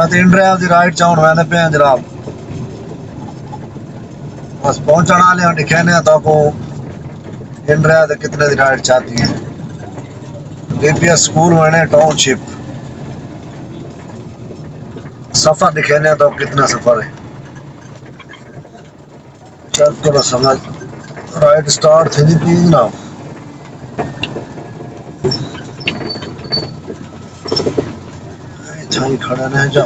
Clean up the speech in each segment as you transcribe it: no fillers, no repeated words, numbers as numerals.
संगत इंड्राइव दी right chown वैंदे पे जनाब बस पहुंचने वाले हैं दिखाने तो को इंड्राइव दे कितने दी राइट चाहती है डीपीएस स्कूल वने टाउनशिप सफर दिखाने तो कितना सफर है चल तो समझ राइट स्टार्ट थी प्लीज ना छाई खड़ा रह जा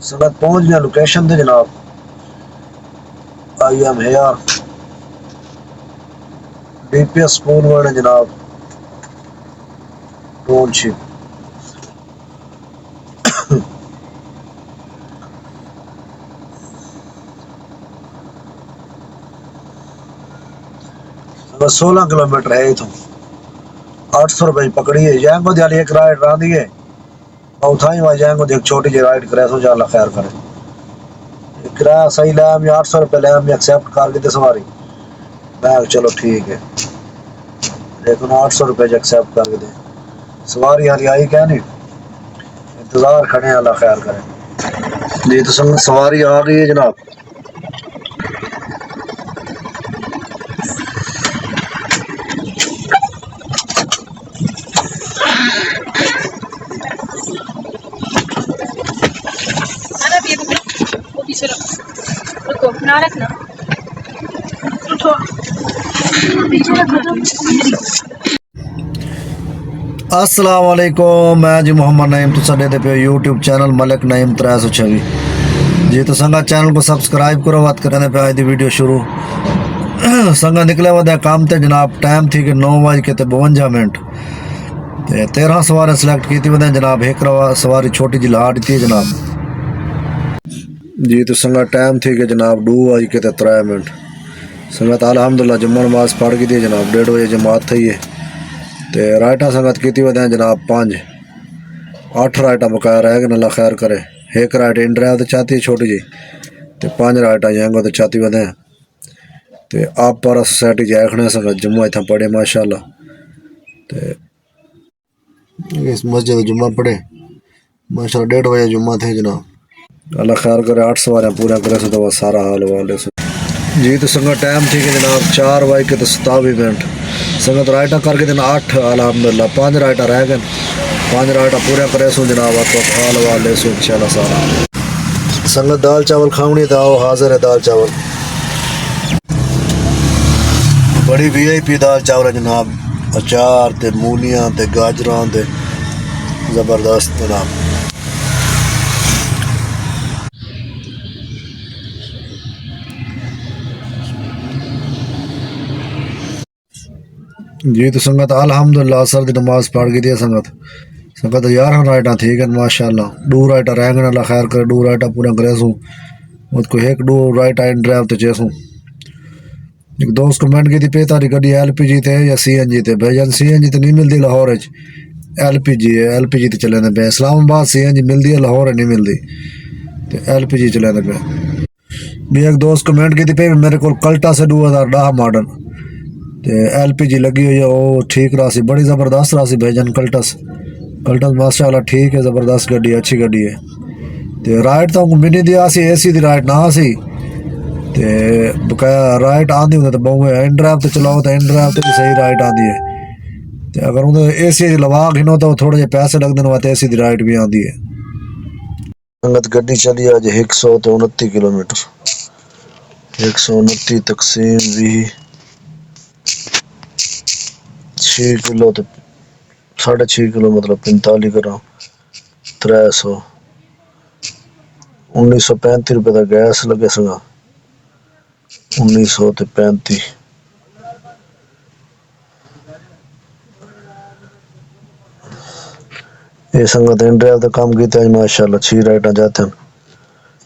संगत पहुंच गया लोकेशन थे जनाब I am here DPS school वने जनाब टाउनशिप बस 16 किलोमीटर है इथों 800 रुपए पकड़ी है जैंगो दियाली एक राइड रा दी है उठाई वहां जैंगो एक छोटी जी राइड करे सो जाला खैर करे किराया सही लाया मैं 800 रुपए लाया मैं एक्सेप्ट कर के सवारी मैं चलो ठीक है लेकिन 800 रुपए एक्सेप्ट कर दे सवारी यार आई क्या नहीं इंतजार खड़े हैं अल्लाह खैर करे जी तो सवारी आ गई है जनाब अस्सलाम वालेकुम मैं जी मोहम्मद नईम तो साडे ते पे यूट्यूब चैनल मलिक नईम 326 जी तो संगा चैनल को सब्सक्राइब करो बात करने पे आज दी वीडियो शुरू संगा निकले वदा काम ते जनाब टाइम थी कि 9:52 ते 13 सवारी सिलेक्ट की थी वदा जनाब एक सवारी छोटी जी लाड थी जनाब जी तो संगा टाइम थी कि जनाब 2:03 संगत अल्हम्दुलिल्लाह जुम्मा नमाज पढ़ की थी जनाब 1:30 बजे जमात थी है ते राइटा संगत की वह जनाब 8 राइटा बकाया रह गए अल्लाह खैर करे एक राइट इंड्राइव तो चाहती है छोटी जी तो 5 राइटा जाएंगे तो चाहती वह तो आप पर सोसाइटी जाखने संगत जुम्मा इतना पढ़े माशाल्लाह तो इस मस्जिद जुम्मा पढ़े माशाल्लाह 1:30 बजे जुम्मा थे जनाब अल्लाह खैर करे 8 सवारियाँ पूरा करे से तो वह सारा हाल वाले से जी तो संगत टाइम थी कि जनाब 4:27 संगत राइटा करके दिन 8 अल्हम्दुलिल्लाह 5 राइटा रह गए 5 राइटा पूरा करे सो जनाब आपको हाल वाले सो इंशाल्लाह सारा संगत दाल चावल खावनी था वो हाजिर है दाल चावल बड़ी वीआईपी दाल चावल है जनाब अचार ते मूलियां ते गाजरां ते जबरदस्त जनाब जी तो संगत अल्हम्दुलिल्लाह असर दी नमाज पढ़ गई थी संगत 11 राइटा ठीक है माशाल्लाह 2 राइटा रह गए अल्लाह खैर करे 2 राइटा पूरा करे सूँ मुझको 1-2 राइटा इन ड्राइव तो चेसूँ एक दोस्त कमेंट की थी पे तारी गड्डी LPG थे या CNG थे भाईजान CNG तो नहीं मिलती लाहौर LPG है LPG तो चले पे इस्लामाबाद CNG मिलती है लाहौर नहीं मिलती तो LPG चले पे भी एक दोस्त कमेंट की थी पे मेरे को कल्टा से 2010 मॉडल तो LPG लगी हुई है वो ठीक रहा सी बड़ी ज़बरदस्त रहा सी भाईजान कल्टस माशाल्लाह ठीक है ज़बरदस्त गड्डी अच्छी गड्डी है तो राइट तो मिनी दिया सी AC दी राइट ना सी तो बकाया राइट आंदी होंगे तो बहु इन ड्राइव तो चलाओ तो इन ड्राइव तो भी सही राइट आंदी है तो अगर उन्हें AC लवा गिनो तो थोड़े जे पैसे लगते हैं तो AC दी राइट भी आंदी है संगत गड्डी चली आज 129 किलोमीटर 129 तकसीम भी 6 किलो तो 6.5 किलो मतलब 45 ग्राम 300 1935 रुपए का गैस लगे संगा 1935 ये संगत इंड्राइव का काम किया माशाल्लाह 6 राइटा जाते हैं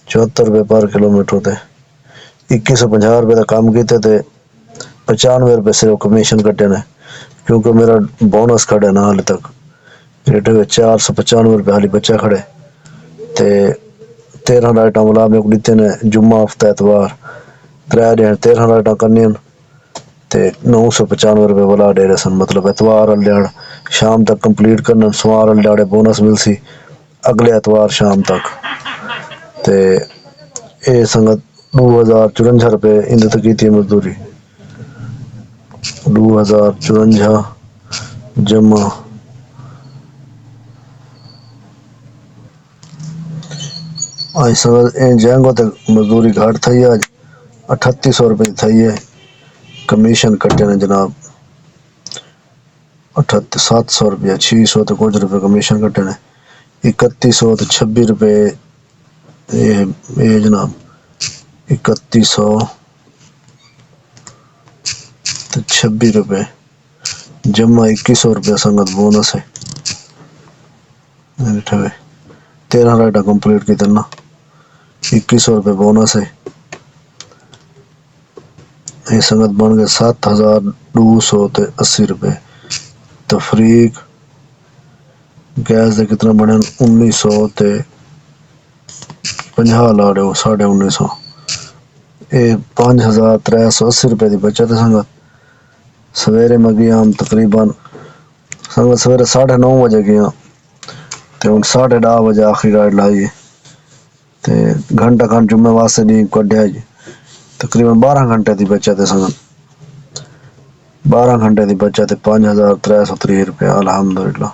74 रुपए पर किलोमीटर थे 2150 रुपए का काम किया थे 95 रुपए सिर्फ कमीशन कटे ने क्योंकि मेरा बोनस खड़े ना हाल तक रेट 495 रुपए हाली बच्चा खड़े ते 13 राइटा मुला में दिते ने जुम्मा हफ्ता एतवार 3 दिन 13 राइटा करनी ते 995 रुपए वाला डेरे सन मतलब एतवार अल्याण शाम तक कंप्लीट करना। सोमवार वाले डाड़े बोनस मिलसी अगले एतवार शाम तक। ते ये संगत 2054 रुपये इंदे तक की मजदूरी 2054 जमा आज संगत जाएंगो तो मजदूरी घाट थी आज 3800 रुपये थी है। कमीशन कटे ने जनाब 700 रुपया 600 तो कुछ रुपये कमीशन कटे ने 3100 तो 26 रुपये ये जनाब 3100 तो 26 रुपये जमा 2100 रुपया संगत बोनस है। 13 राइडा कंप्लीट की देना 2100 रुपये बोनस है। ये संगत बन गए 7280 रुपये। तफरीक गैस दे कितना बने 1900 ते 50 लाड़े 1950। ये 5380 रुपये की बचत है संगत। सवेरे मैं गया हम तकरीबन संगत सवेरे 9:30 बजे गया तो हम 10:30 बजे आखिरी राइड लाई तो घंटा खंड जुम्मे वास्ते नहीं कढ़िया जी। तकरीबन 12 घंटे की बचत है संगत। 12 घंटे की बचत है 5330 रुपये अल्हम्दुलिल्लाह।